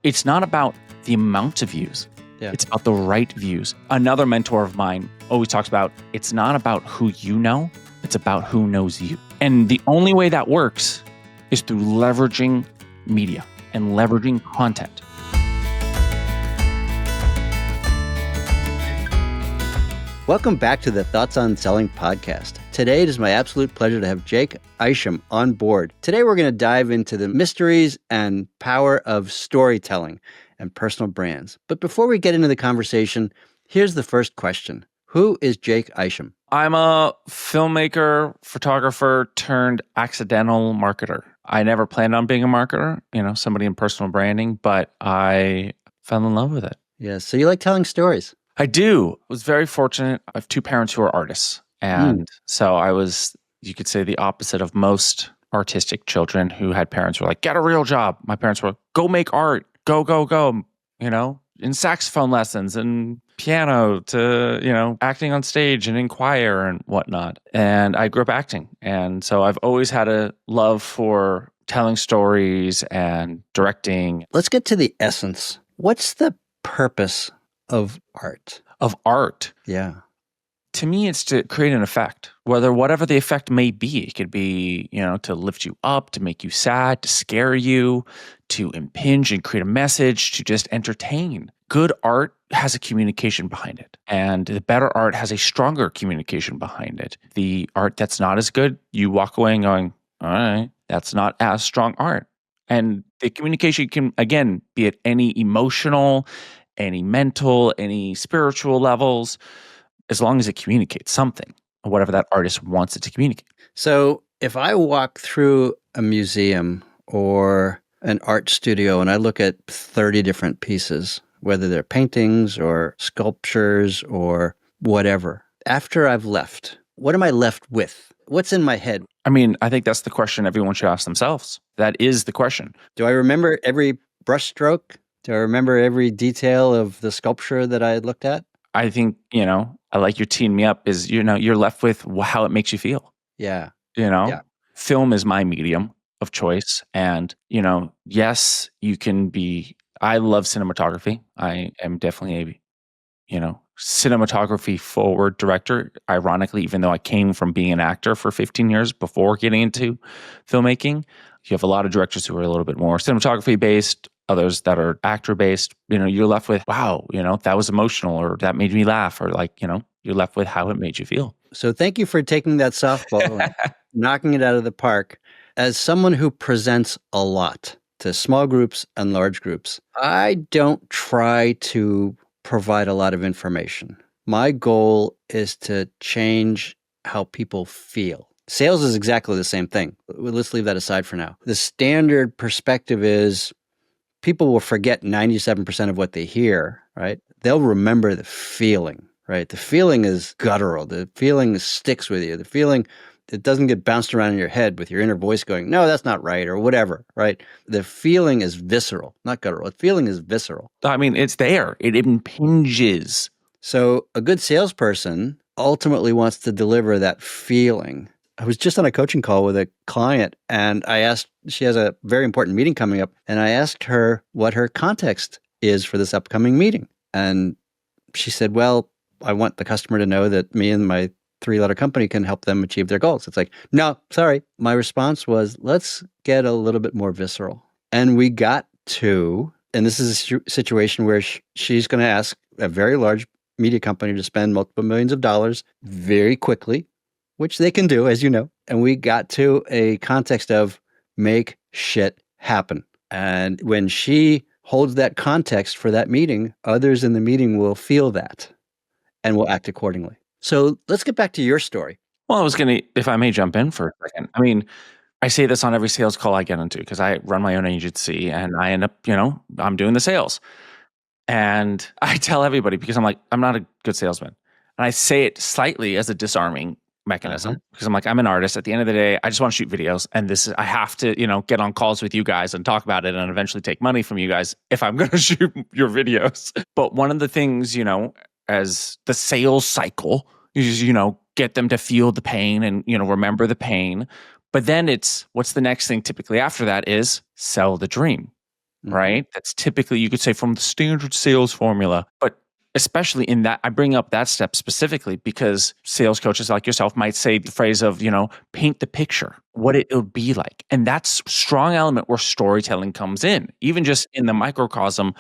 It's not about the amount of views. Yeah. It's about the right views. Another mentor of mine always talks about, it's not about who you know, it's about who knows you. And the only way that works is through leveraging media and leveraging content. Welcome back to the Thoughts on Selling podcast. Today, it is my absolute pleasure to have Jake Isham on board. Today, we're going to dive into the mysteries and power of storytelling and personal brands. But before we get into the conversation, here's the first question. Who is Jake Isham? I'm a filmmaker, photographer turned accidental marketer. I never planned on being a marketer, somebody in personal branding, but I fell in love with it. Yeah, so you like telling stories. I do. I was very fortunate. I have two parents who are artists. And so I was, you could say, the opposite of most artistic children who had parents who were like, get a real job. My parents were like, go make art, go, in saxophone lessons and piano to, acting on stage and in choir and whatnot. And I grew up acting. And so I've always had a love for telling stories and directing. Let's get to the essence. What's the purpose of art? Of art? Yeah. To me, it's to create an effect, whatever the effect may be. It could be, to lift you up, to make you sad, to scare you, to impinge and create a message, to just entertain. Good art has a communication behind it. And the better art has a stronger communication behind it. The art that's not as good, you walk away and going, all right, that's not as strong art. And the communication can, again, be at any emotional, any mental, any spiritual levels, as long as it communicates something, whatever that artist wants it to communicate. So if I walk through a museum or an art studio and I look at 30 different pieces, whether they're paintings or sculptures or whatever, after I've left, what am I left with? What's in my head? I mean, I think that's the question everyone should ask themselves. That is the question. Do I remember every brushstroke? Do I remember every detail of the sculpture that I had looked at? I think, I like your teeing me up is, you're left with how it makes you feel. Yeah. Yeah. Film is my medium of choice. And, yes, I love cinematography. I am definitely a, cinematography forward director. Ironically, even though I came from being an actor for 15 years before getting into filmmaking, you have a lot of directors who are a little bit more cinematography based, others that are actor based. You're left with, wow, that was emotional, or that made me laugh, or you're left with how it made you feel. So thank you for taking that softball and knocking it out of the park. As someone who presents a lot to small groups and large groups, I don't try to provide a lot of information. My goal is to change how people feel. Sales is exactly the same thing. Let's leave that aside for now. The standard perspective is people will forget 97% of what they hear, right? They'll remember the feeling, right? The feeling is guttural. The feeling sticks with you. The feeling, it doesn't get bounced around in your head with your inner voice going, no, that's not right, or whatever, right? The feeling is visceral, not guttural. The feeling is visceral. I mean, it's there. It impinges. So a good salesperson ultimately wants to deliver that feeling. I was just on a coaching call with a client and she has a very important meeting coming up, and I asked her what her context is for this upcoming meeting. And she said, well, I want the customer to know that me and my 3-letter company can help them achieve their goals. It's like, no, sorry. My response was, let's get a little bit more visceral. And we got to, and this is a situation where she's going to ask a very large media company to spend multiple millions of dollars very quickly, which they can do, as you know. And we got to a context of make shit happen. And when she holds that context for that meeting, others in the meeting will feel that and will act accordingly. So let's get back to your story. Well, I was going to, if I may jump in for a second. I mean, I say this on every sales call I get into because I run my own agency and I end up, I'm doing the sales. And I tell everybody, because I'm like, I'm not a good salesman. And I say it slightly as a disarming mechanism because I'm like, I'm an artist. At the end of the day, I just want to shoot videos. And I have to, get on calls with you guys and talk about it and eventually take money from you guys if I'm going to shoot your videos. But one of the things, as the sales cycle is, get them to feel the pain and, remember the pain. But then it's, what's the next thing typically after that is sell the dream. right? That's typically, you could say, from the standard sales formula. But especially in that, I bring up that step specifically because sales coaches like yourself might say the phrase of, paint the picture, what it would be like. And that's a strong element where storytelling comes in, even just in the microcosm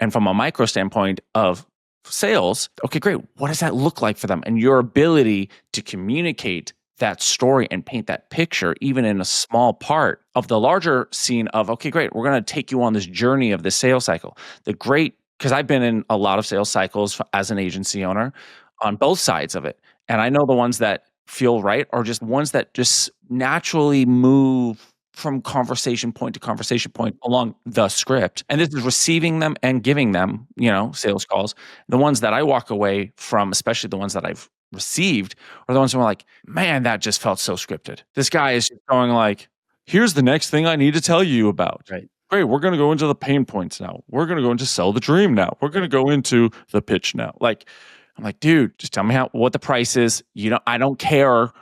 and from a micro standpoint of sales. Okay, great. What does that look like for them? And your ability to communicate that story and paint that picture, even in a small part of the larger scene of, okay, great, we're going to take you on this journey of the sales cycle. Because I've been in a lot of sales cycles as an agency owner on both sides of it. And I know the ones that feel right are just ones that just naturally move from conversation point to conversation point along the script. And this is receiving them and giving them, sales calls. The ones that I walk away from, especially the ones that I've received, are the ones who are like, man, that just felt so scripted. This guy is just going like, here's the next thing I need to tell you about. Right. Great, we're going to go into the pain points now. We're going to go into sell the dream now. We're going to go into the pitch now. I'm like, dude, just tell me what the price is. I don't care.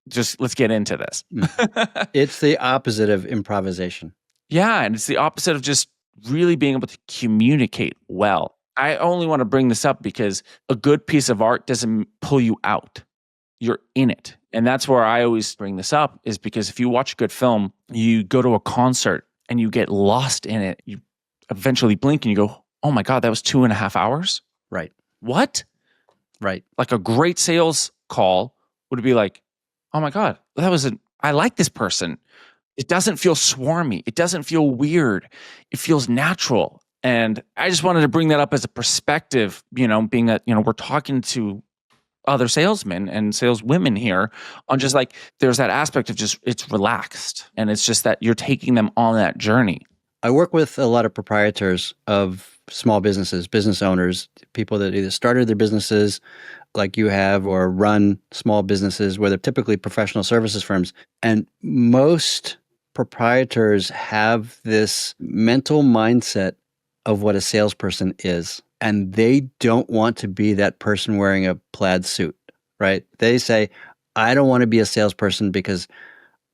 Just let's get into this. It's the opposite of improvisation. Yeah, and it's the opposite of just really being able to communicate well. I only want to bring this up because a good piece of art doesn't pull you out. You're in it. And that's where I always bring this up, is because if you watch a good film, you go to a concert and you get lost in it, you eventually blink and you go, oh my God, that was 2.5 hours? Right. What? Right. Like a great sales call would be like, oh my God, I like this person. It doesn't feel swarmy. It doesn't feel weird. It feels natural. And I just wanted to bring that up as a perspective, being that, we're talking to other salesmen and saleswomen here on just like, there's that aspect of just, it's relaxed. And it's just that you're taking them on that journey. I work with a lot of proprietors of small businesses, business owners, people that either started their businesses like you have or run small businesses where they're typically professional services firms. And most proprietors have this mental mindset of what a salesperson is. And they don't want to be that person wearing a plaid suit, right? They say, I don't want to be a salesperson because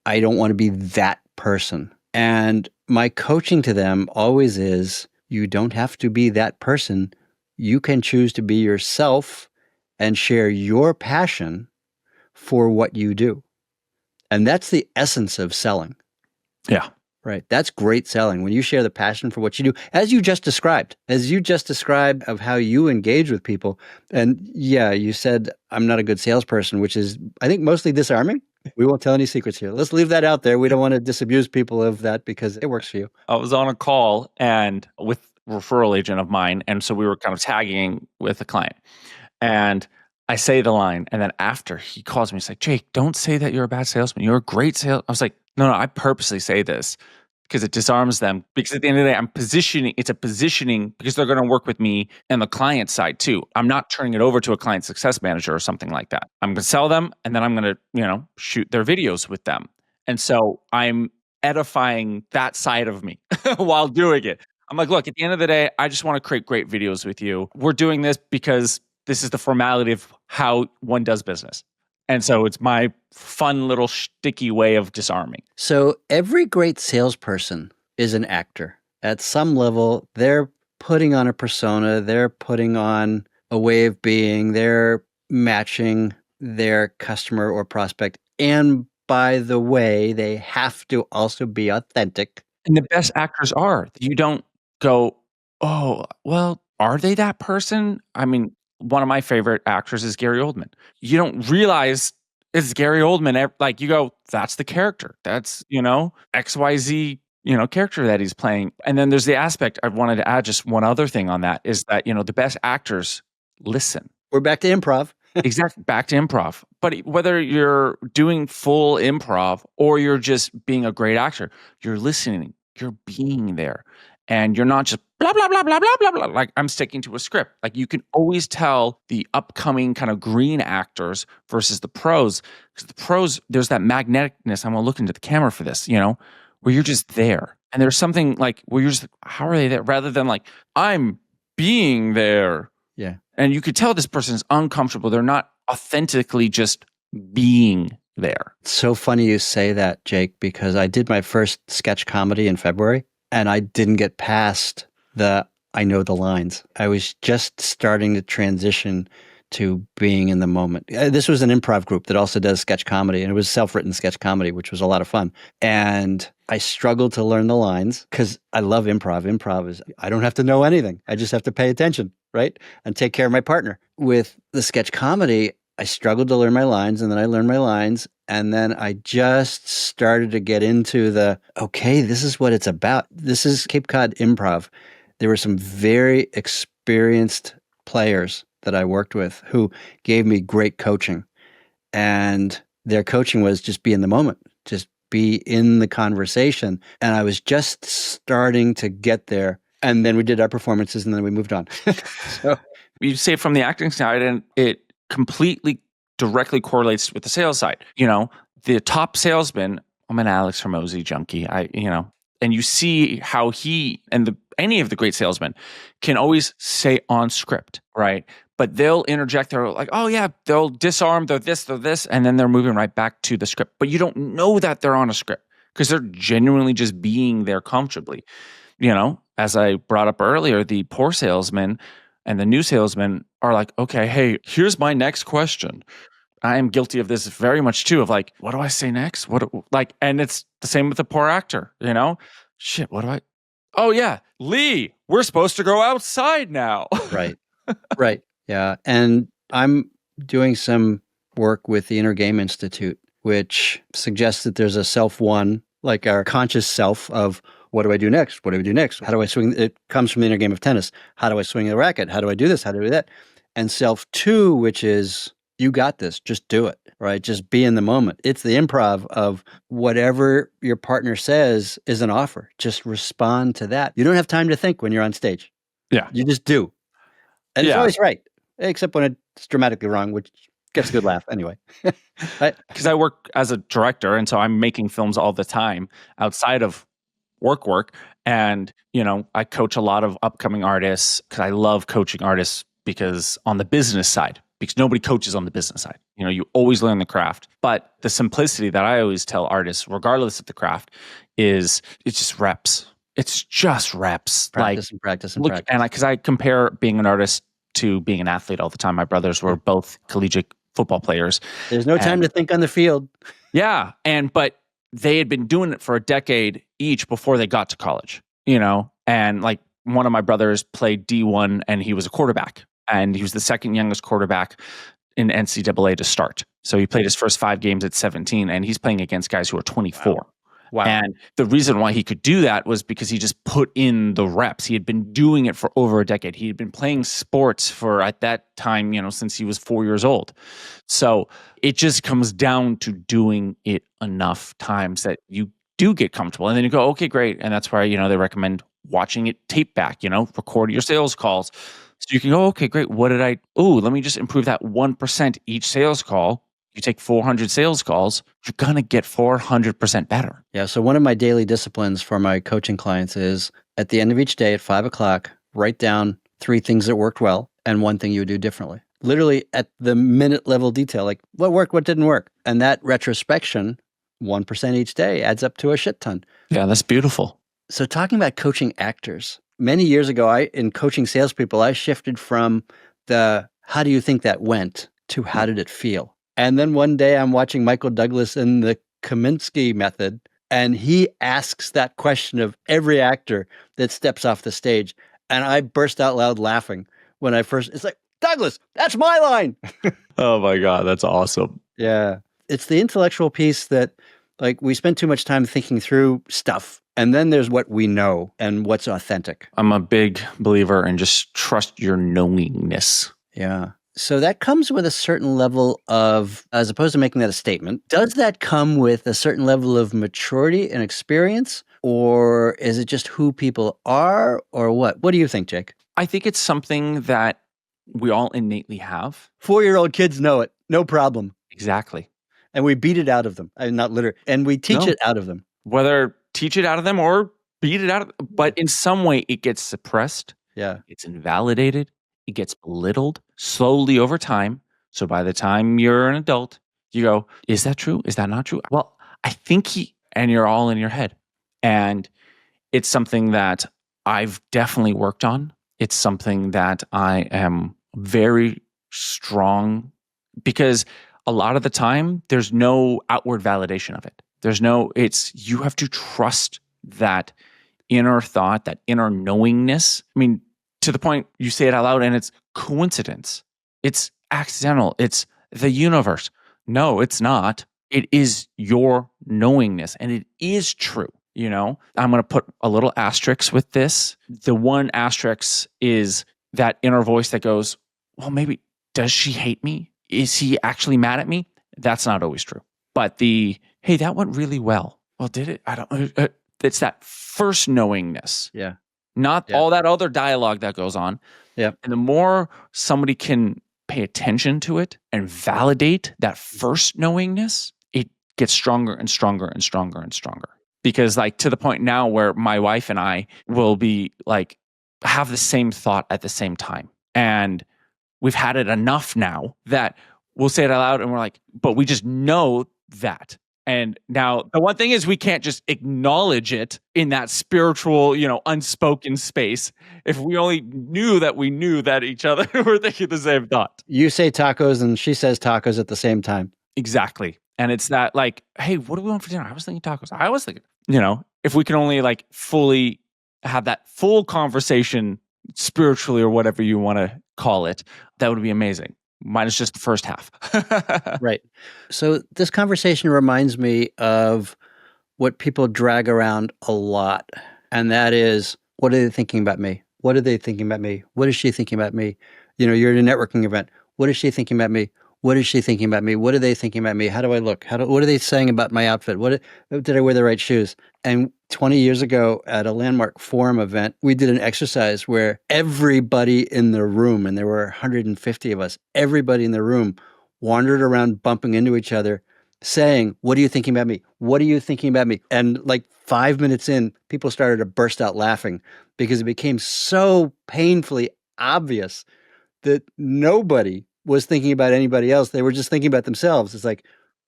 I don't want to be that person. And my coaching to them always is, you don't have to be that person. You can choose to be yourself and share your passion for what you do. And that's the essence of selling. Yeah. Right. That's great selling. When you share the passion for what you do, as you just described of how you engage with people. And yeah, you said, I'm not a good salesperson, which is, I think, mostly disarming. We won't tell any secrets here. Let's leave that out there. We don't want to disabuse people of that because it works for you. I was on a call and with a referral agent of mine. And so we were kind of tagging with a client. And I say the line, and then after he calls me, he's like, Jake, don't say that you're a bad salesman. You're a great salesman. I was like, no, I purposely say this because it disarms them. Because at the end of the day, it's a positioning because they're going to work with me and the client side too. I'm not turning it over to a client success manager or something like that. I'm going to sell them and then I'm going to, shoot their videos with them. And so I'm edifying that side of me while doing it. I'm like, look, at the end of the day, I just want to create great videos with you. We're doing this because this is the formality of how one does business. And so it's my fun little sticky way of disarming. So every great salesperson is an actor. At some level, they're putting on a persona, they're putting on a way of being, they're matching their customer or prospect. And by the way, they have to also be authentic. And the best actors are. You don't go, oh, well, are they that person? I mean, one of my favorite actors is Gary Oldman. You don't realize it's Gary Oldman. Like you go, that's the character. That's, XYZ, character that he's playing. And then there's the aspect I wanted to add just one other thing on that is that, the best actors listen. We're back to improv. Exactly. Back to improv. But whether you're doing full improv or you're just being a great actor, you're listening, you're being there. And you're not just blah, blah, blah, blah, blah, blah, blah. Like I'm sticking to a script. Like you can always tell the upcoming kind of green actors versus the pros. Because the pros, there's that magneticness. I'm going to look into the camera for this, where you're just there. And there's something like where you're just, how are they there? Rather than like, I'm being there. Yeah. And you could tell this person is uncomfortable. They're not authentically just being there. It's so funny you say that, Jake, because I did my first sketch comedy in February. and I didn't get past I know the lines. I was just starting to transition to being in the moment. This was an improv group that also does sketch comedy, and it was self-written sketch comedy, which was a lot of fun. And I struggled to learn the lines because I love improv. Improv is, I don't have to know anything. I just have to pay attention, right? And take care of my partner. With the sketch comedy, I struggled to learn my lines, and then I learned my lines. And then I just started to get into okay, this is what it's about. This is Cape Cod Improv. There were some very experienced players that I worked with who gave me great coaching. And their coaching was just be in the moment, just be in the conversation. And I was just starting to get there. And then we did our performances and then we moved on. So you say from the acting side, and it completely directly correlates with the sales side. The top salesman, I'm an Alex Hormozy junkie. And you see how he and any of the great salesmen can always say on script, right? But they'll interject. They're like, oh yeah, they'll disarm, they're this, and then they're moving right back to the script. But you don't know that they're on a script because they're genuinely just being there comfortably. As I brought up earlier, the poor salesmen and the new salesmen are like, okay, hey, here's my next question. I am guilty of this very much too, of like, what do I say next? And it's the same with the poor actor, Shit, oh yeah, Lee, we're supposed to go outside now. Right. Right. Yeah. And I'm doing some work with the Inner Game Institute, which suggests that there's a self one, like our conscious self of what do I do next? What do I do next? How do I swing? It comes from the inner game of tennis. How do I swing the racket? How do I do this? How do I do that? And self two, which is you got this, just do it, right? Just be in the moment. It's the improv of whatever your partner says is an offer. Just respond to that. You don't have time to think when you're on stage. Yeah. You just do. And it's always right, except when it's dramatically wrong, which gets a good laugh anyway. Because I work as a director, and so I'm making films all the time outside of work. And, I coach a lot of upcoming artists because I love coaching artists because on the business side, because nobody coaches on the business side. You always learn the craft. But the simplicity that I always tell artists, regardless of the craft, is it's just reps. It's just reps. Practice and practice and practice. And because I compare being an artist to being an athlete all the time. My brothers were both collegiate football players. There's no time to think on the field. Yeah. But they had been doing it for a decade each before they got to college, and like one of my brothers played D1 and he was a quarterback. And he was the second youngest quarterback in NCAA to start. So he played his first 5 games at 17, and he's playing against guys who are 24. Wow. And the reason why he could do that was because he just put in the reps. He had been doing it for over a decade. He had been playing sports for, at that time, since he was 4 years old. So it just comes down to doing it enough times that you do get comfortable. And then you go, okay, great. And that's why, they recommend watching it tape back, record your sales calls. So you can go, okay, great. Let me just improve that 1% each sales call. You take 400 sales calls, you're going to get 400% better. Yeah. So one of my daily disciplines for my coaching clients is at the end of each day at 5:00, write down 3 things that worked well and 1 thing you would do differently. Literally at the minute level detail, like what worked, what didn't work. And that retrospection, 1% each day adds up to a shit ton. Yeah, that's beautiful. So talking about coaching actors, many years ago, in coaching salespeople, I shifted from the how do you think that went to how did it feel? And then one day I'm watching Michael Douglas in the Kaminsky method, and he asks that question of every actor that steps off the stage. And I burst out loud laughing when it's like, Douglas, that's my line. Oh my God, that's awesome. Yeah. It's the intellectual piece that like we spend too much time thinking through stuff. And then there's what we know and what's authentic. I'm a big believer in just trust your knowingness. Yeah. So that comes with a certain level of, as opposed to making that a statement, does that come with a certain level of maturity and experience? Or is it just who people are or what? What do you think, Jake? I think it's something that we all innately have. 4-year-old kids know it. No problem. Exactly. And we beat it out of them. Not literally. And we teach it out of them. Whether teach it out of them or beat it out of them. But in some way it gets suppressed. Yeah. It's invalidated. It gets belittled slowly over time. So by the time you're an adult, you go, is that true? Is that not true? Well, I think and you're all in your head. And it's something that I've definitely worked on. It's something that I am very strong, because a lot of the time there's no outward validation of it. You have to trust that inner thought, that inner knowingness. I mean, to the point you say it out loud and it's coincidence. It's accidental. It's the universe. No, it's not. It is your knowingness, and it is true. I'm going to put a little asterisk with this. The one asterisk is that inner voice that goes, well, maybe, does she hate me? Is he actually mad at me? That's not always true. But hey, that went really well. Well, did it? I don't. It's that first knowingness. Yeah. Not all that other dialogue that goes on. Yeah. And the more somebody can pay attention to it and validate that first knowingness, it gets stronger and stronger and stronger and stronger. Because to the point now where my wife and I will be have the same thought at the same time. And we've had it enough now that we'll say it out loud and we're like, but we just know that. And now the one thing is we can't just acknowledge it in that spiritual, unspoken space. If we only knew that each other were thinking the same thought. You say tacos and she says tacos at the same time. Exactly. And it's that hey, what do we want for dinner? I was thinking tacos. I was thinking, if we can only fully have that full conversation spiritually or whatever you want to call it, that would be amazing. Minus just the first half. Right. So this conversation reminds me of what people drag around a lot. And that is, what are they thinking about me? What are they thinking about me? What is she thinking about me? You're at a networking event. What is she thinking about me? What is she thinking about me? What are they thinking about me? How do I look? What are they saying about my outfit? Did I wear the right shoes? And 20 years ago at a Landmark Forum event, we did an exercise where everybody in the room, and there were 150 of us, everybody in the room wandered around bumping into each other saying, what are you thinking about me? What are you thinking about me? And 5 minutes in, people started to burst out laughing because it became so painfully obvious that nobody was thinking about anybody else. They were just thinking about themselves. It's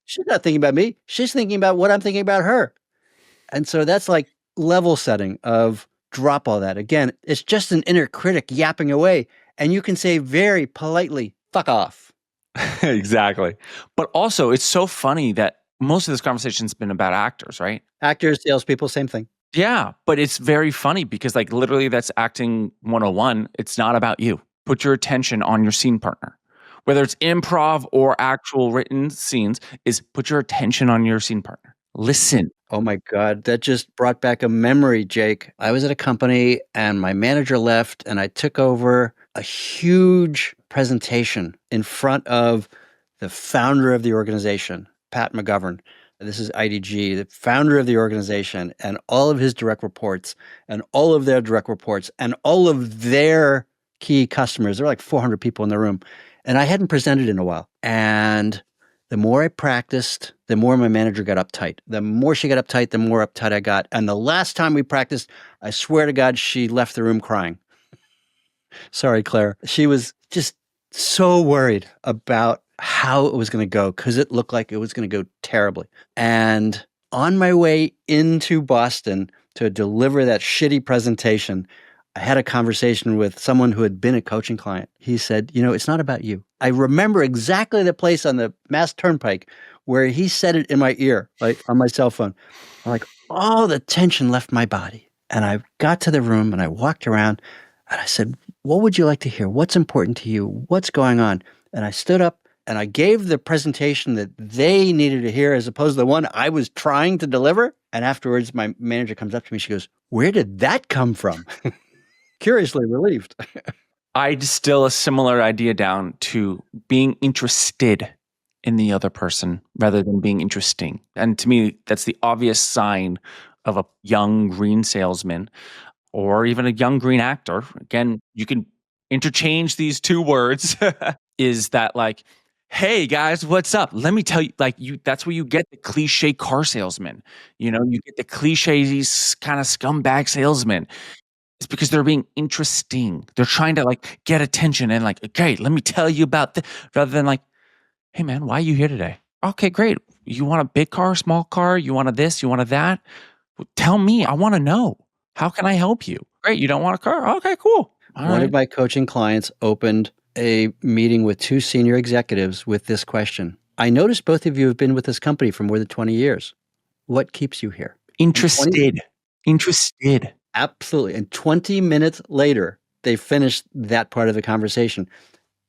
she's not thinking about me. She's thinking about what I'm thinking about her. And so that's level setting of drop all that. Again, it's just an inner critic yapping away. And you can say very politely, fuck off. Exactly. But also, it's so funny that most of this conversation's been about actors, right? Actors, salespeople, same thing. Yeah. But it's very funny because literally that's acting 101. It's not about you. Put your attention on your scene partner. Whether it's improv or actual written scenes, is put your attention on your scene partner. Listen. Oh my God, that just brought back a memory, Jake. I was at a company and my manager left and I took over a huge presentation in front of the founder of the organization, Pat McGovern. This is IDG, the founder of the organization, and all of his direct reports and all of their direct reports and all of their key customers. There were 400 people in the room. And I hadn't presented in a while. And the more I practiced, the more my manager got uptight. The more she got uptight, the more uptight I got. And the last time we practiced, I swear to God, she left the room crying. Sorry, Claire. She was just so worried about how it was going to go because it looked like it was going to go terribly. And on my way into Boston to deliver that shitty presentation, I had a conversation with someone who had been a coaching client. He said, it's not about you. I remember exactly the place on the Mass Turnpike where he said it in my ear, on my cell phone. I'm all the tension left my body. And I got to the room and I walked around and I said, what would you like to hear? What's important to you? What's going on? And I stood up and I gave the presentation that they needed to hear as opposed to the one I was trying to deliver. And afterwards, my manager comes up to me. She goes, where did that come from? Curiously relieved. I distill a similar idea down to being interested in the other person rather than being interesting. And to me, that's the obvious sign of a young green salesman or even a young green actor. Again, you can interchange these two words. Is that hey guys, what's up? Let me tell you, that's where you get the cliche car salesman. You get the cliche kind of scumbag salesman. It's because they're being interesting. They're trying to get attention and okay, let me tell you about this, rather than hey man, why are you here today? Okay, great. You want a big car, small car? You want a this? You want a that? Well, tell me. I want to know. How can I help you? Great. You don't want a car? Okay, cool. All One right. of my coaching clients opened a meeting with 2 senior executives with this question. I noticed both of you have been with this company for more than 20 years. What keeps you here? And 20 Interested. Absolutely. And 20 minutes later, they finished that part of the conversation.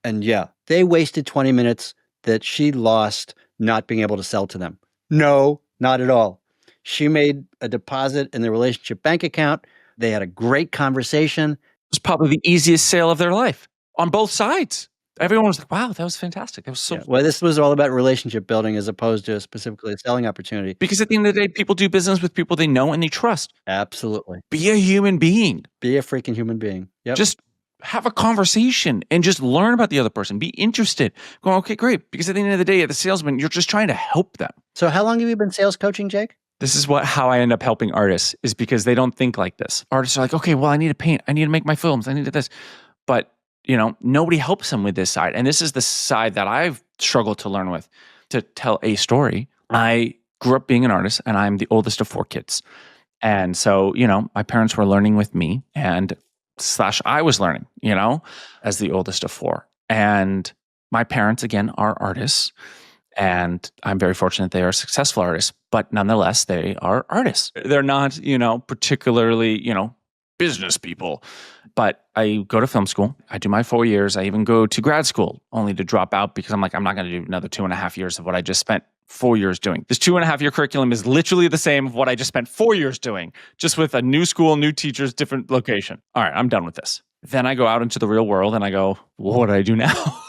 And yeah, they wasted 20 minutes that she lost not being able to sell to them. No, not at all. She made a deposit in the relationship bank account. They had a great conversation. It was probably the easiest sale of their life on both sides. Everyone was like, wow, that was fantastic. That was so. Yeah. Well, this was all about relationship building as opposed to specifically a selling opportunity. Because at the end of the day, people do business with people they know and they trust. Absolutely. Be a human being. Be a freaking human being. Yep. Just have a conversation and just learn about the other person. Be interested. Go, okay, great. Because at the end of the day, as a salesman, you're just trying to help them. So how long have you been sales coaching, Jake? This is how I end up helping artists, is because they don't think like this. Artists are like, okay, well, I need to paint. I need to make my films. I need to this. But, nobody helps them with this side. And this is the side that I've struggled to learn with, to tell a story. I grew up being an artist, and I'm the oldest of 4 kids. And so, my parents were learning with me, and / I was learning, as the oldest of 4. And my parents, again, are artists. And I'm very fortunate they are successful artists, but nonetheless, they are artists. They're not, particularly, business people. But I go to film school. I do my 4 years. I even go to grad school only to drop out because I'm like, I'm not going to do another 2.5 years of what I just spent 4 years doing. This 2.5-year curriculum is literally the same of what I just spent 4 years doing, just with a new school, new teachers, different location. All right, I'm done with this. Then I go out into the real world and I go, what do I do now?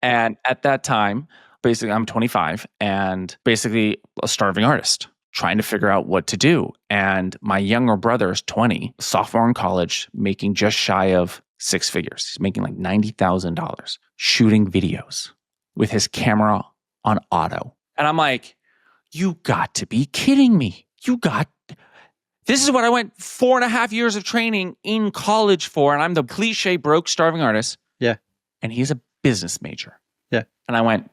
And at that time, basically, I'm 25 and basically a starving artist trying to figure out what to do. And my younger brother is 20, sophomore in college, making just shy of 6 figures. He's making like $90,000 shooting videos with his camera on auto. And I'm like, you got to be kidding me. This is what I went 4.5 years of training in college for. And I'm the cliche broke starving artist. Yeah. And he's a business major. Yeah. And I went,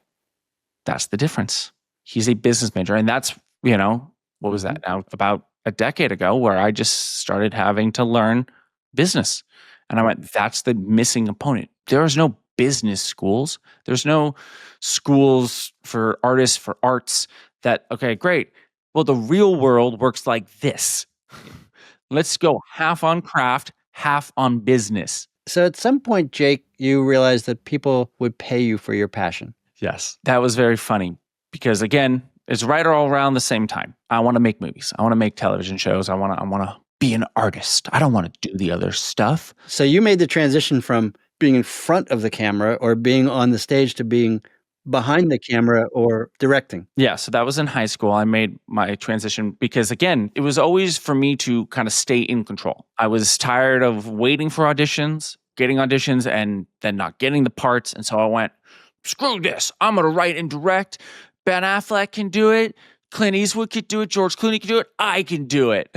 that's the difference. He's a business major. And that's, what was that now? About a decade ago, where I just started having to learn business. And I went, that's the missing component. There is no business schools. There's no schools for artists, for arts that, okay, great. Well, the real world works like this. Let's go half on craft, half on business. So at some point, Jake, you realized that people would pay you for your passion. Yes. That was very funny because, again, it's right all around the same time. I want to make movies. I want to make television shows. I want to be an artist. I don't want to do the other stuff. So you made the transition from being in front of the camera or being on the stage to being behind the camera or directing. Yeah. So that was in high school. I made my transition because, again, it was always for me to kind of stay in control. I was tired of waiting for auditions, getting auditions, and then not getting the parts. And so I went, screw this. I'm going to write and direct. Ben Affleck can do it. Clint Eastwood could do it. George Clooney can do it. I can do it.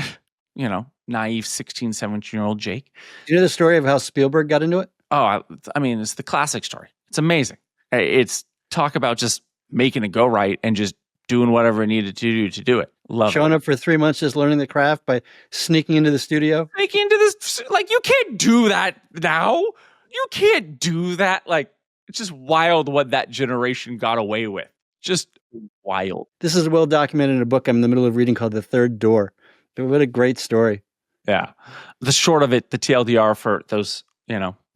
Naive 16, 17-year-old Jake. Do you know the story of how Spielberg got into it? Oh, I mean, it's the classic story. It's amazing. It's talk about just making it go right and just doing whatever it needed to do it. Love Showing up for 3 months just learning the craft by sneaking into the studio? Sneaking into this, like, you can't do that now. You can't do that. Like, it's just wild what that generation got away with. Just wild. This is well documented in a book I'm in the middle of reading called The Third Door. What a great story. Yeah. The short of it, the TLDR for those,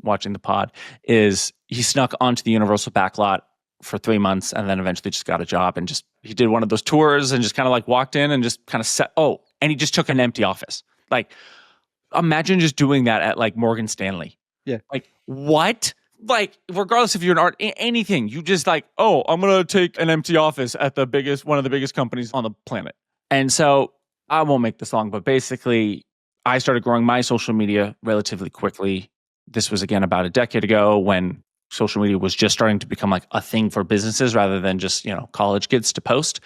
watching the pod, is he snuck onto the Universal backlot for 3 months and then eventually just got a job and he did one of those tours and just kind of like walked in and just kind of and he just took an empty office. Like, imagine just doing that at like Morgan Stanley. Yeah. Like, what? Like, regardless if you're an art, anything, you just like, I'm going to take an empty office at one of the biggest companies on the planet. And so I won't make this long, but basically I started growing my social media relatively quickly. This was, again, about a decade ago when social media was just starting to become like a thing for businesses rather than just, college kids to post.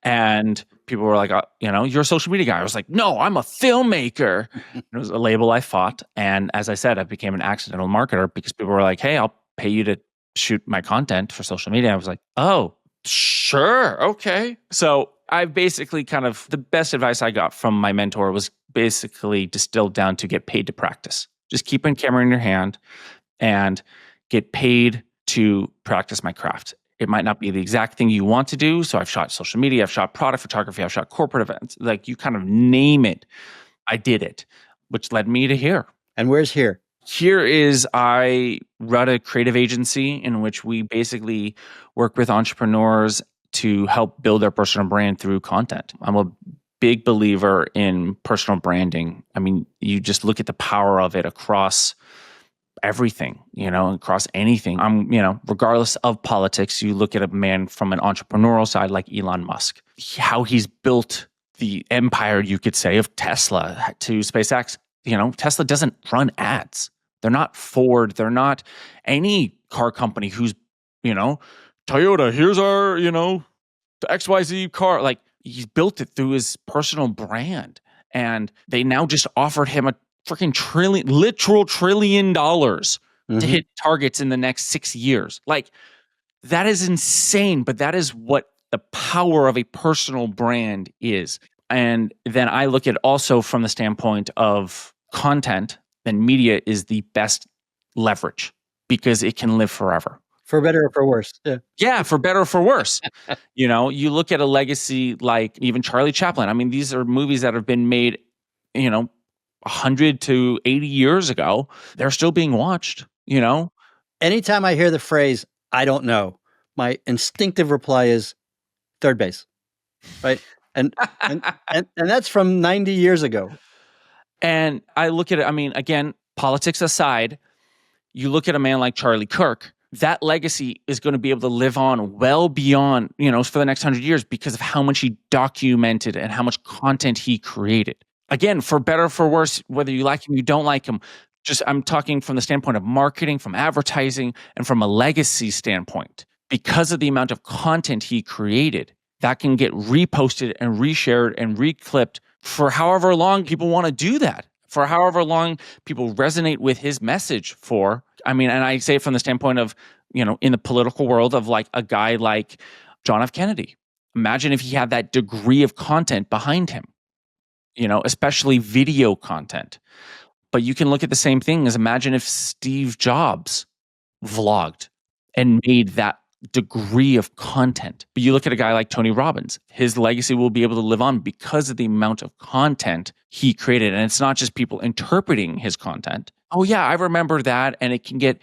And people were like, you're a social media guy. I was like, no, I'm a filmmaker. It was a label I fought. And as I said, I became an accidental marketer because people were like, hey, I'll pay you to shoot my content for social media. I was like, oh, sure. Okay. So I basically the best advice I got from my mentor was basically distilled down to get paid to practice. Just keep a camera in your hand and get paid to practice my craft. It might not be the exact thing you want to do. So I've shot social media, I've shot product photography, I've shot corporate events. Like you kind of name it, I did it, which led me to here. And where's here? Here is I run a creative agency in which we basically work with entrepreneurs to help build their personal brand through content. I'm a big believer in personal branding. I mean, you just look at the power of it across everything, across anything. Regardless of politics, you look at a man from an entrepreneurial side like Elon Musk, how he's built the empire, you could say, of Tesla to SpaceX. Tesla doesn't run ads. They're not Ford. They're not any car company who's, Toyota, here's our, the XYZ car. Like he's built it through his personal brand. And they now just offered him a freaking literal $1 trillion to hit targets in the next 6 years. Like that is insane, but that is what the power of a personal brand is. And then I look at also from the standpoint of content, then media is the best leverage because it can live forever. For better or for worse. Yeah. Yeah, for better or for worse. You look at a legacy like even Charlie Chaplin. I mean, these are movies that have been made, 100 to 80 years ago. They're still being watched, Anytime I hear the phrase, I don't know, my instinctive reply is third base. Right. And that's from 90 years ago. And I look at it, I mean, again, politics aside, you look at a man like Charlie Kirk, that legacy is going to be able to live on well beyond, for the next 100 years because of how much he documented and how much content he created. Again, for better or for worse, whether you like him, you don't like him, I'm talking from the standpoint of marketing, from advertising, and from a legacy standpoint. Because of the amount of content he created, that can get reposted and reshared and reclipped for however long people want to do that, for however long people resonate with his message for. I mean, and I say it from the standpoint of, in the political world of like a guy like John F. Kennedy. Imagine if he had that degree of content behind him, especially video content. But you can look at the same thing as imagine if Steve Jobs vlogged and made that degree of content. But you look at a guy like Tony Robbins, his legacy will be able to live on because of the amount of content he created. And it's not just people interpreting his content. Oh yeah, I remember that. And it can get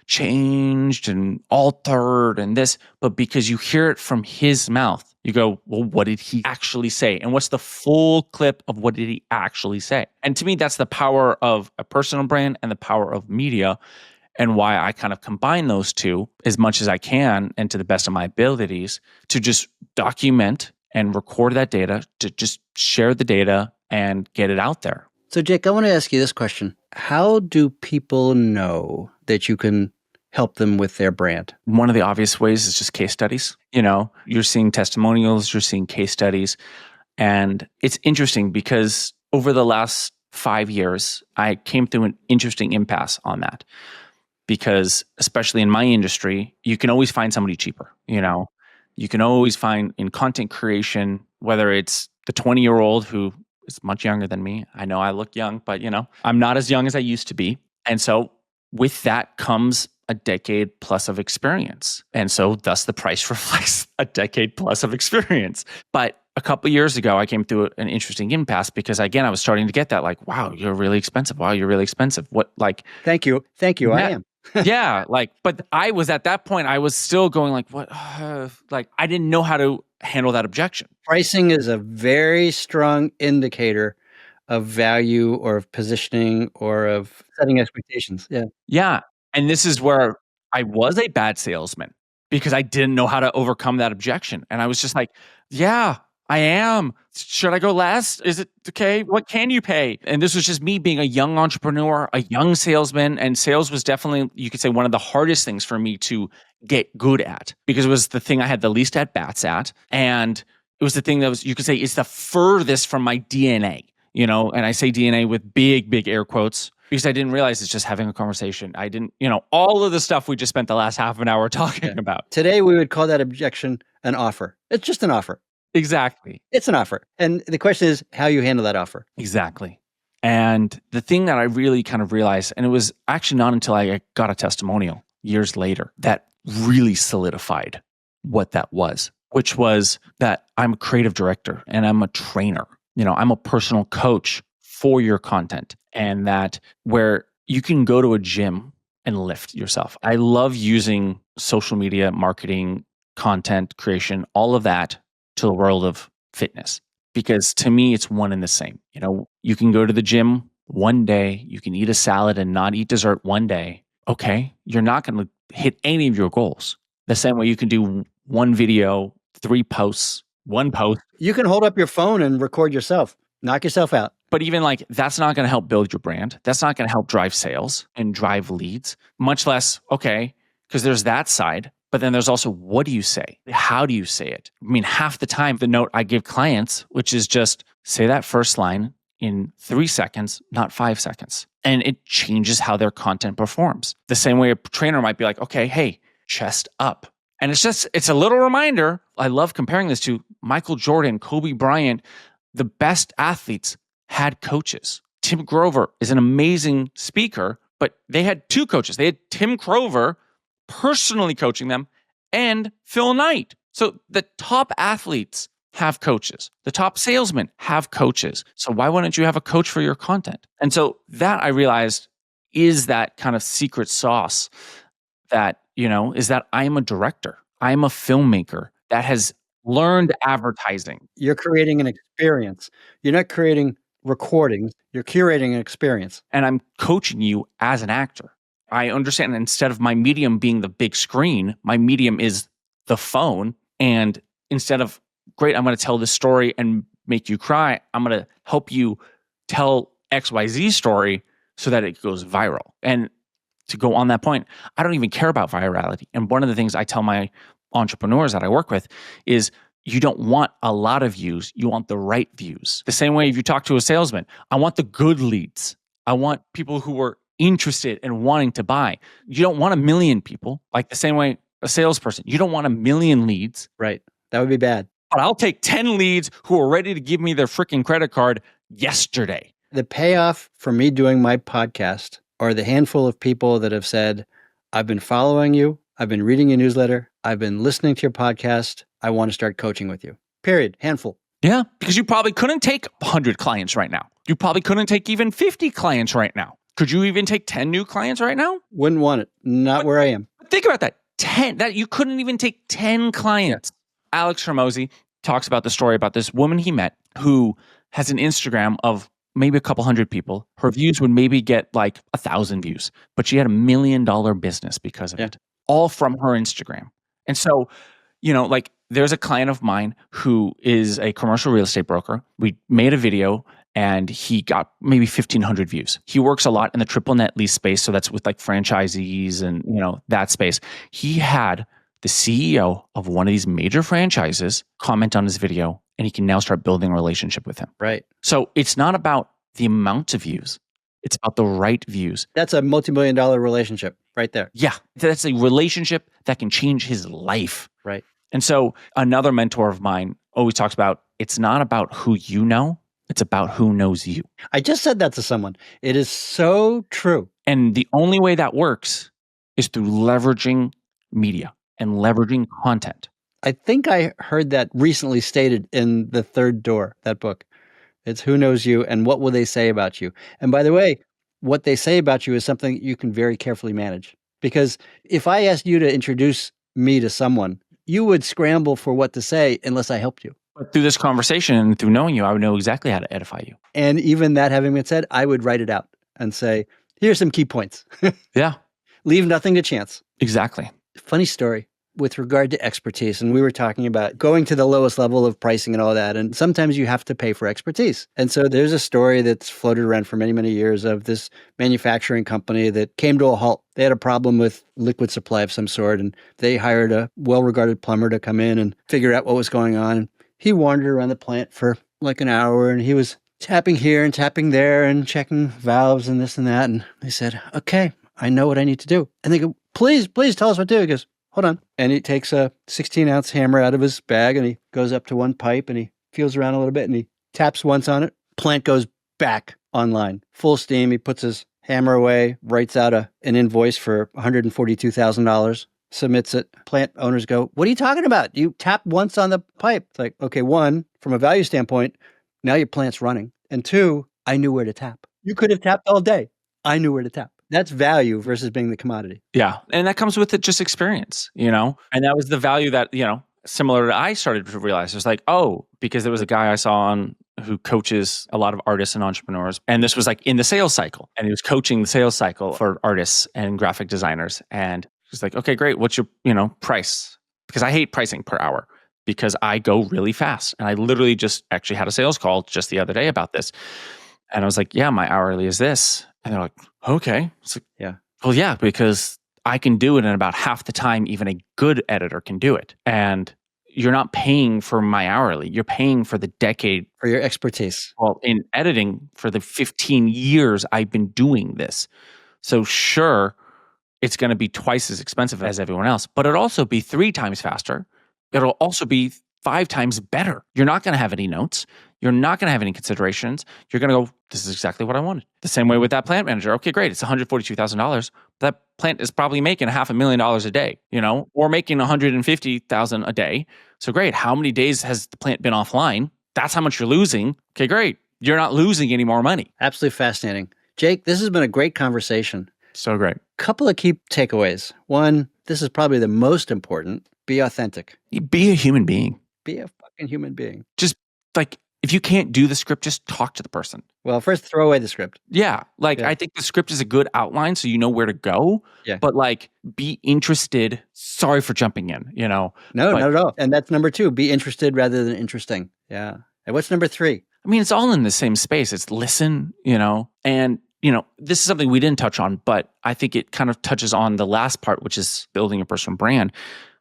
changed and altered and this, but because you hear it from his mouth, you go, well, what did he actually say? And what's the full clip of what did he actually say? And to me, that's the power of a personal brand and the power of media, and why I kind of combine those two as much as I can and to the best of my abilities to just document and record that data, to just share the data and get it out there. So Jake, I want to ask you this question. How do people know that you can help them with their brand? One of the obvious ways is just case studies. You're seeing testimonials, you're seeing case studies. And it's interesting because over the last 5 years, I came through an interesting impasse on that. Because especially in my industry, you can always find somebody cheaper. You can always find in content creation, whether it's the 20-year-old who is much younger than me. I know I look young, but I'm not as young as I used to be. And so with that comes a decade plus of experience. And so thus the price reflects a decade plus of experience. But a couple of years ago, I came through an interesting impasse because again, I was starting to get that like, wow, you're really expensive. Wow, you're really expensive. What like? Thank you. Yeah. I am. Yeah. But I was at that point, I was still going like, what? Like I didn't know how to handle that objection. Pricing is a very strong indicator of value or of positioning or of setting expectations. Yeah. Yeah. And this is where I was a bad salesman because I didn't know how to overcome that objection. And I was just like, yeah, I am. Should I go last? Is it okay? What can you pay? And this was just me being a young entrepreneur, a young salesman. And sales was definitely, you could say, one of the hardest things for me to get good at because it was the thing I had the least at bats at. And it was the thing that was, you could say, it's the furthest from my DNA, and I say DNA with big, big air quotes. Because I didn't realize it's just having a conversation. I didn't, all of the stuff we just spent the last half an hour talking about. Today, we would call that objection an offer. It's just an offer. Exactly. It's an offer. And the question is how you handle that offer. Exactly. And the thing that I really kind of realized, and it was actually not until I got a testimonial years later that really solidified what that was, which was that I'm a creative director and I'm a trainer. I'm a personal coach for your content, and that where you can go to a gym and lift yourself. I love using social media, marketing, content creation, all of that to the world of fitness, because to me, it's one and the same. You can go to the gym one day, you can eat a salad and not eat dessert one day. Okay, you're not going to hit any of your goals. The same way you can do one video, 3 posts, one post. You can hold up your phone and record yourself, knock yourself out. But even like that's not going to help build your brand. That's not going to help drive sales and drive leads, much less, okay, because there's that side. But then there's also, what do you say? How do you say it? I mean, half the time, the note I give clients, which is just say that first line in 3 seconds, not 5 seconds. And it changes how their content performs. The same way a trainer might be like, okay, hey, chest up. And it's a little reminder. I love comparing this to Michael Jordan, Kobe Bryant. The best athletes had coaches. Tim Grover is an amazing speaker, but they had 2 coaches. They had Tim Grover personally coaching them and Phil Knight. So the top athletes have coaches. The top salesmen have coaches. So why wouldn't you have a coach for your content? And so that I realized is that kind of secret sauce that, is that I'm a director. I'm a filmmaker that has learned advertising. You're creating an experience. You're not creating recordings. You're curating an experience. And I'm coaching you as an actor. I understand instead of my medium being the big screen, my medium is the phone. And instead of, great, I'm going to tell this story and make you cry, I'm going to help you tell XYZ story so that it goes viral. And to go on that point, I don't even care about virality. And one of the things I tell my entrepreneurs that I work with is you don't want a lot of views. You want the right views. The same way if you talk to a salesman, I want the good leads. I want people who are interested and wanting to buy. You don't want 1 million people. Like the same way a salesperson, you don't want 1 million leads. Right. That would be bad. But I'll take 10 leads who are ready to give me their freaking credit card yesterday. The payoff for me doing my podcast are the handful of people that have said, I've been following you. I've been reading your newsletter. I've been listening to your podcast. I want to start coaching with you. Period. Handful. Yeah, because you probably couldn't take 100 clients right now. You probably couldn't take even 50 clients right now. Could you even take 10 new clients right now? Wouldn't want it. Not where I am. Think about that. 10, that you couldn't even take 10 clients. Yeah. Alex Hormozy talks about the story about this woman he met who has an Instagram of maybe a couple hundred people. Her views would maybe get like 1,000 views, but she had $1 million business because of it, all from her Instagram. And so, like there's a client of mine who is a commercial real estate broker. We made a video and he got maybe 1,500 views. He works a lot in the triple net lease space. So that's with like franchisees and, that space. He had the CEO of one of these major franchises comment on his video, and he can now start building a relationship with him. Right. So it's not about the amount of views. It's about the right views. That's a multi-million-dollar relationship right there. Yeah. That's a relationship that can change his life. Right. And so another mentor of mine always talks about, it's not about who you know, it's about who knows you. I just said that to someone. It is so true. And the only way that works is through leveraging media and leveraging content. I think I heard that recently stated in The Third Door, that book. It's who knows you and what will they say about you. And by the way, what they say about you is something you can very carefully manage. Because if I asked you to introduce me to someone, you would scramble for what to say unless I helped you. But through this conversation and through knowing you, I would know exactly how to edify you. And even that having been said, I would write it out and say, here's some key points. Yeah. Leave nothing to chance. Exactly. Funny story with regard to expertise. And we were talking about going to the lowest level of pricing and all that. And sometimes you have to pay for expertise. And so there's a story that's floated around for many, many years of this manufacturing company that came to a halt. They had a problem with liquid supply of some sort. And they hired a well-regarded plumber to come in and figure out what was going on. And he wandered around the plant for like an hour and he was tapping here and tapping there and checking valves and this and that. And they said, okay, I know what I need to do. And they go, please tell us what to do. He goes, hold on. And he takes a 16-ounce hammer out of his bag and he goes up to one pipe and he feels around a little bit and he taps once on it. Plant goes back online, full steam. He puts his hammer away, writes out an invoice for $142,000, submits it. Plant owners go, what are you talking about? You tap once on the pipe. It's like, okay, one, from a value standpoint, now your plant's running. And two, I knew where to tap. You could have tapped all day. I knew where to tap. That's value versus being the commodity. Yeah. And that comes with it just experience, you know? And that was the value that, you know, similar to I started to realize. It was like, oh, because there was a guy I saw on who coaches a lot of artists and entrepreneurs. And this was like in the sales cycle. And he was coaching the sales cycle for artists and graphic designers. And he's like, okay, great. What's your, you know, price? Because I hate pricing per hour because I go really fast. And I literally just actually had a sales call just the other day about this. And I was like, yeah, my hourly is this. And they're like, okay. It's like, yeah. Well, yeah, because I can do it in about half the time even a good editor can do it. And you're not paying for my hourly. You're paying for the decade. For your expertise. Well, in editing for the 15 years I've been doing this. So sure, it's going to be twice as expensive as everyone else, but it'll also be 3 times faster. It'll also be 5 times better. You're not going to have any notes. You're not going to have any considerations. You're going to go, this is exactly what I wanted. The same way with that plant manager. Okay, great. It's $142,000. That plant is probably making $500,000 a day, you know, or making $150,000 a day. So great. How many days has the plant been offline? That's how much you're losing. Okay, great. You're not losing any more money. Absolutely fascinating. Jake, this has been a great conversation. So great. Couple of key takeaways. One, this is probably the most important. Be authentic. Be a human being. Be a fucking human being. Just like, if you can't do the script, just talk to the person. Well, first throw away the script. Yeah. Like, Yeah. I think the script is a good outline so you know where to go. Yeah. But like, be interested. Sorry for jumping in, you know. No, But- not at all. And that's number 2. Be interested rather than interesting. Yeah. And what's number 3? I mean, it's all in the same space. It's listen, you know, and, you know, this is something we didn't touch on, but I think it kind of touches on the last part, which is building a personal brand.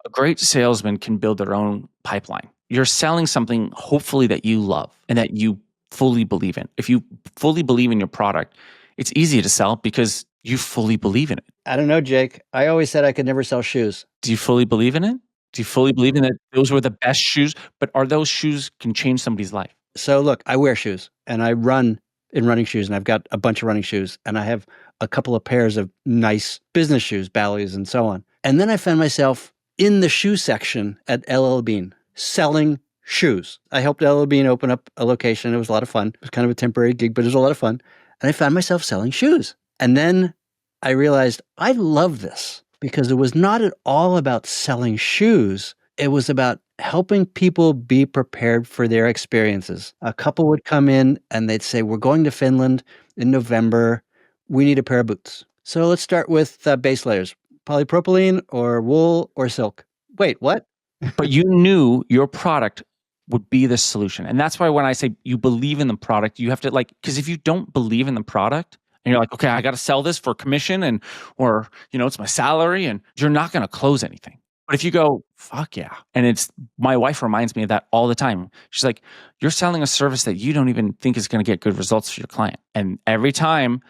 A great salesman can build their own pipeline. You're selling something, hopefully, that you love and that you fully believe in. If you fully believe in your product, it's easy to sell because you fully believe in it. I don't know, Jake. I always said I could never sell shoes. Do you fully believe in it? Do you fully believe in that those were the best shoes? But are those shoes can change somebody's life? So look, I wear shoes and I run in running shoes and I've got a bunch of running shoes and I have a couple of pairs of nice business shoes, Bally's and so on. And then I found myself in the shoe section at LL Bean selling shoes. I helped LL Bean open up a location. It was a lot of fun. It was kind of a temporary gig, but it was a lot of fun. And I found myself selling shoes. And then I realized I love this because it was not at all about selling shoes. It was about helping people be prepared for their experiences. A couple would come in and they'd say, we're going to Finland in November. We need a pair of boots. So let's start with base layers, polypropylene or wool or silk. Wait, what? But you knew your product would be the solution. And that's why when I say you believe in the product, you have to like, because if you don't believe in the product and you're like, okay, I got to sell this for commission and, or, you know, it's my salary and you're not going to close anything. But if you go, fuck yeah. And it's, my wife reminds me of that all the time. She's like, you're selling a service that you don't even think is going to get good results for your client. And every time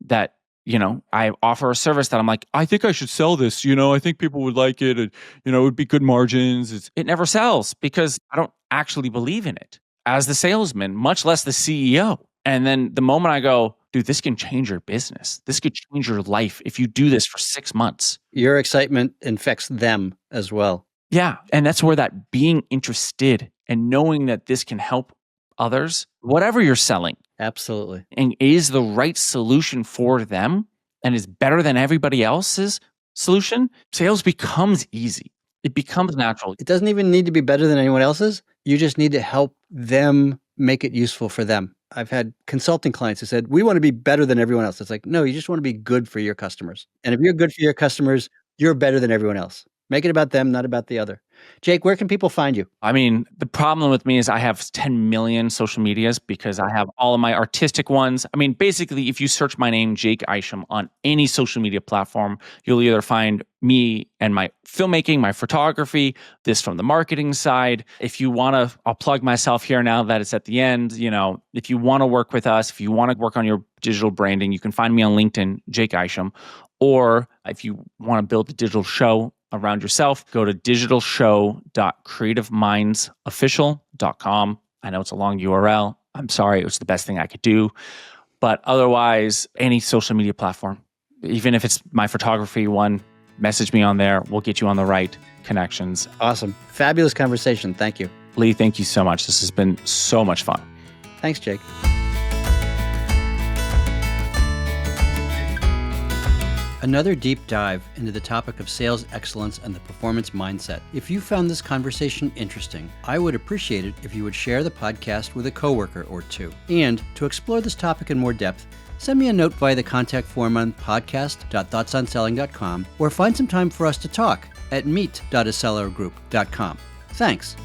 that, you know, I offer a service that I'm like, I think I should sell this. You know, I think people would like it. And, you know, it would be good margins. It never sells because I don't actually believe in it as the salesman, much less the CEO. And then the moment I go, dude, this can change your business. This could change your life if you do this for 6 months. Your excitement infects them as well. Yeah. And that's where that being interested and knowing that this can help others, whatever you're selling, Absolutely. and is the right solution for them and is better than everybody else's solution, sales becomes easy. It becomes natural. It doesn't even need to be better than anyone else's. You just need to help them make it useful for them. I've had consulting clients who said, we want to be better than everyone else. It's like, no, you just want to be good for your customers. And if you're good for your customers, you're better than everyone else. Make it about them, not about the other. Jake, where can people find you? I mean, the problem with me is I have 10 million social medias because I have all of my artistic ones. I mean, basically, if you search my name, Jake Isham, on any social media platform, you'll either find me and my filmmaking, my photography, this from the marketing side. If you want to, I'll plug myself here now that it's at the end. You know, if you want to work with us, if you want to work on your digital branding, you can find me on LinkedIn, Jake Isham. Or if you want to build a digital show, around yourself, go to digitalshow.creativemindsofficial.com. I know it's a long URL. I'm sorry, it was the best thing I could do. But otherwise, any social media platform, even if it's my photography one, message me on there. We'll get you on the right connections. Awesome. Fabulous conversation. Thank you. Lee, thank you so much. This has been so much fun. Thanks, Jake. Another deep dive into the topic of sales excellence and the performance mindset. If you found this conversation interesting, I would appreciate it if you would share the podcast with a coworker or two. And to explore this topic in more depth, send me a note via the contact form on podcast.thoughtsonselling.com or find some time for us to talk at meet.acellergroup.com. Thanks.